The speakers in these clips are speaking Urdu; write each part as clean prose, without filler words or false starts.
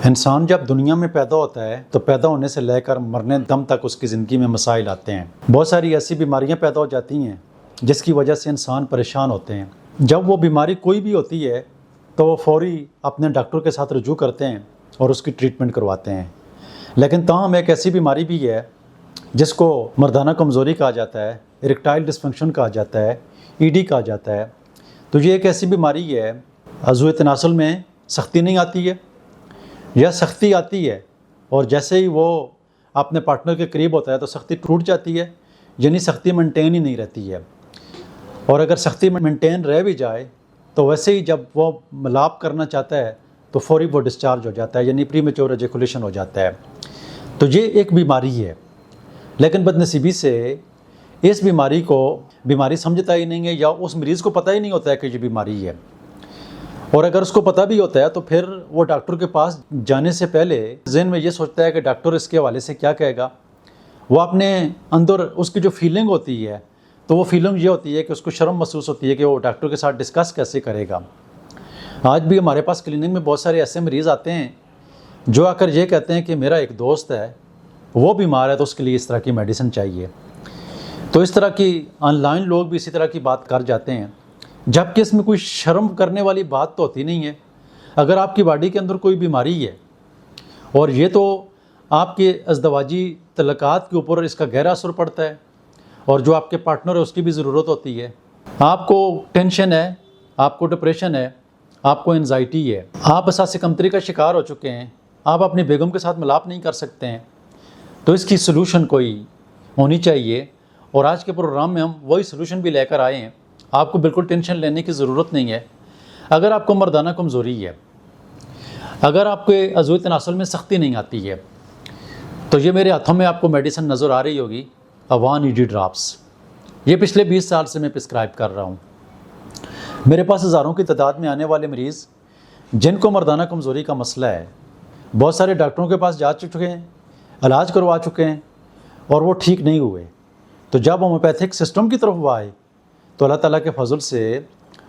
انسان جب دنیا میں پیدا ہوتا ہے تو پیدا ہونے سے لے کر مرنے دم تک اس کی زندگی میں مسائل آتے ہیں۔ بہت ساری ایسی بیماریاں پیدا ہو جاتی ہیں جس کی وجہ سے انسان پریشان ہوتے ہیں۔ جب وہ بیماری کوئی بھی ہوتی ہے تو وہ فوری اپنے ڈاکٹر کے ساتھ رجوع کرتے ہیں اور اس کی ٹریٹمنٹ کرواتے ہیں، لیکن تاہم ایک ایسی بیماری بھی ہے جس کو مردانہ کمزوری کہا جاتا ہے، اریکٹائل ڈسفنکشن کہا جاتا ہے، ED کہا جاتا ہے۔ تو یہ ایک ایسی بیماری ہے، عضو تناسل میں سختی نہیں آتی ہے یا سختی آتی ہے اور جیسے ہی وہ اپنے پارٹنر کے قریب ہوتا ہے تو سختی ٹوٹ جاتی ہے، یعنی سختی مینٹین ہی نہیں رہتی ہے۔ اور اگر سختی مینٹین رہ بھی جائے تو ویسے ہی جب وہ ملاپ کرنا چاہتا ہے تو فوری وہ ڈسچارج ہو جاتا ہے، یعنی پری میچور ایجیکولیشن ہو جاتا ہے۔ تو یہ ایک بیماری ہے، لیکن بدنصیبی سے اس بیماری کو بیماری سمجھتا ہی نہیں ہے یا اس مریض کو پتہ ہی نہیں ہوتا ہے کہ یہ بیماری ہے، اور اگر اس کو پتہ بھی ہوتا ہے تو پھر وہ ڈاکٹر کے پاس جانے سے پہلے ذہن میں یہ سوچتا ہے کہ ڈاکٹر اس کے حوالے سے کیا کہے گا۔ وہ اپنے اندر اس کی جو فیلنگ ہوتی ہے تو وہ فیلنگ یہ ہوتی ہے کہ اس کو شرم محسوس ہوتی ہے کہ وہ ڈاکٹر کے ساتھ ڈسکس کیسے کرے گا۔ آج بھی ہمارے پاس کلینک میں بہت سارے ایسے مریض آتے ہیں جو آ کر یہ کہتے ہیں کہ میرا ایک دوست ہے، وہ بیمار ہے تو اس کے لیے اس طرح کی میڈیسن چاہیے۔ تو اس طرح کی آن لائن لوگ بھی اسی طرح کی بات کر جاتے ہیں، جبکہ اس میں کوئی شرم کرنے والی بات تو ہوتی نہیں ہے۔ اگر آپ کی باڈی کے اندر کوئی بیماری ہے اور یہ تو آپ کے ازدواجی تعلقات کے اوپر اس کا گہرا اثر پڑتا ہے، اور جو آپ کے پارٹنر ہے اس کی بھی ضرورت ہوتی ہے۔ آپ کو ٹینشن ہے، آپ کو ڈپریشن ہے، آپ کو انزائٹی ہے، آپ احساس کمتری کا شکار ہو چکے ہیں، آپ اپنی بیگم کے ساتھ ملاپ نہیں کر سکتے ہیں، تو اس کی سلوشن کوئی ہونی چاہیے، اور آج کے پروگرام میں ہم وہی سلوشن بھی لے کر آئے ہیں۔ آپ کو بالکل ٹینشن لینے کی ضرورت نہیں ہے۔ اگر آپ کو مردانہ کمزوری ہے، اگر آپ کے عضو تناسل میں سختی نہیں آتی ہے، تو یہ میرے ہاتھوں میں آپ کو میڈیسن نظر آ رہی ہوگی، اوان ED ڈراپس۔ یہ پچھلے 20 سال سے میں پرسکرائب کر رہا ہوں۔ میرے پاس ہزاروں کی تعداد میں آنے والے مریض جن کو مردانہ کمزوری کا مسئلہ ہے، بہت سارے ڈاکٹروں کے پاس جا چکے ہیں، علاج کروا چکے ہیں اور وہ ٹھیک نہیں ہوئے۔ تو جب ہومیوپیتھک سسٹم کی طرف وہ آئے تو اللہ تعالیٰ کے فضل سے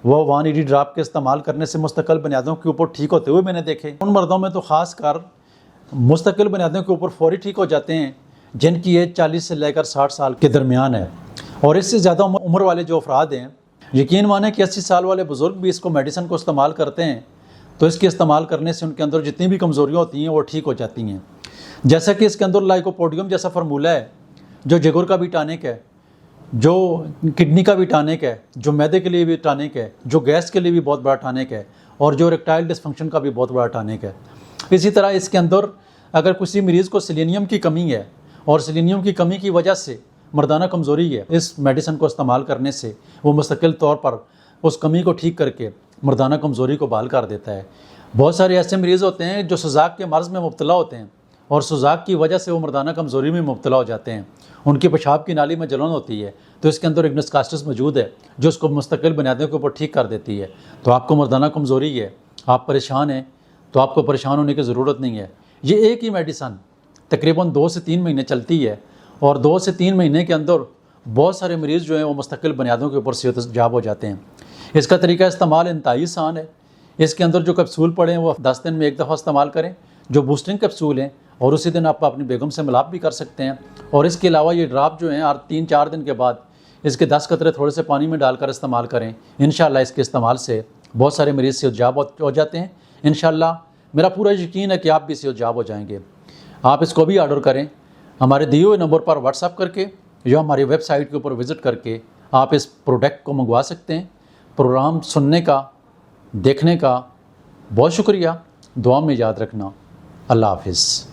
وہ اوان ED ڈراپ کے استعمال کرنے سے مستقل بنیادوں کے اوپر ٹھیک ہوتے ہوئے میں نے دیکھے۔ ان مردوں میں تو خاص کر مستقل بنیادوں کے اوپر فوری ٹھیک ہو جاتے ہیں جن کی ایج 40 سے لے کر 60 سال کے درمیان ہے، اور اس سے زیادہ عمر والے جو افراد ہیں، یقین مانیں کہ 80 سال والے بزرگ بھی اس کو میڈیسن کو استعمال کرتے ہیں، تو اس کے استعمال کرنے سے ان کے اندر جتنی بھی کمزوریاں ہوتی ہیں وہ ٹھیک ہو جاتی ہیں۔ جیسا کہ اس کے اندر لائکوپوڈیم جیسا فارمولہ ہے، جو جگر کا بھی ٹانک ہے، جو کڈنی کا بھی ٹانک ہے، جو معدے کے لیے بھی ٹانک ہے، جو گیس کے لیے بھی بہت بڑا ٹانک ہے، اور جو اریکٹائل ڈسفنکشن کا بھی بہت بڑا ٹانک ہے۔ اسی طرح اس کے اندر اگر کسی مریض کو سیلینیم کی کمی ہے اور سیلینیم کی کمی کی وجہ سے مردانہ کمزوری ہے، اس میڈیسن کو استعمال کرنے سے وہ مستقل طور پر اس کمی کو ٹھیک کر کے مردانہ کمزوری کو بحال کر دیتا ہے۔ بہت سارے ایسے مریض ہوتے ہیں جو سوزاک کے مرض میں مبتلا ہوتے ہیں اور سوزاک کی وجہ سے وہ مردانہ کمزوری میں مبتلا ہو جاتے ہیں، ان کی پیشاب کی نالی میں جلن ہوتی ہے، تو اس کے اندر ایگنس کاسٹس موجود ہے جو اس کو مستقل بنیادوں کے اوپر ٹھیک کر دیتی ہے۔ تو آپ کو مردانہ کمزوری ہے، آپ پریشان ہیں، تو آپ کو پریشان ہونے کی ضرورت نہیں ہے۔ یہ ایک ہی میڈیسن تقریباً 2 سے 3 مہینے چلتی ہے، اور 2 سے 3 مہینے کے اندر بہت سارے مریض جو ہیں وہ مستقل بنیادوں کے اوپر صحت یاب ہو جاتے ہیں۔ اس کا طریقہ استعمال انتہائی آسان ہے۔ اس کے اندر جو کیپسول پڑے ہیں وہ 10 دن میں ایک دفعہ استعمال کریں، جو بوسٹنگ کیپسول ہیں، اور اسی دن آپ اپنی بیگم سے ملاپ بھی کر سکتے ہیں۔ اور اس کے علاوہ یہ ڈراپ جو ہیں 3-4 دن کے بعد اس کے 10 قطرے تھوڑے سے پانی میں ڈال کر استعمال کریں۔ انشاءاللہ اس کے استعمال سے بہت سارے مریض صحت یاب ہو جاتے ہیں۔ انشاءاللہ میرا پورا یقین ہے کہ آپ بھی صحت یاب ہو جائیں گے۔ آپ اس کو بھی آرڈر کریں ہمارے دیے ہوئے نمبر پر واٹس ایپ کر کے، یا ہماری ویب سائٹ کے اوپر وزٹ کر کے آپ اس پروڈکٹ کو منگوا سکتے ہیں۔ پروگرام سننے کا، دیکھنے کا بہت شکریہ۔ دعا میں یاد رکھنا۔ اللہ حافظ۔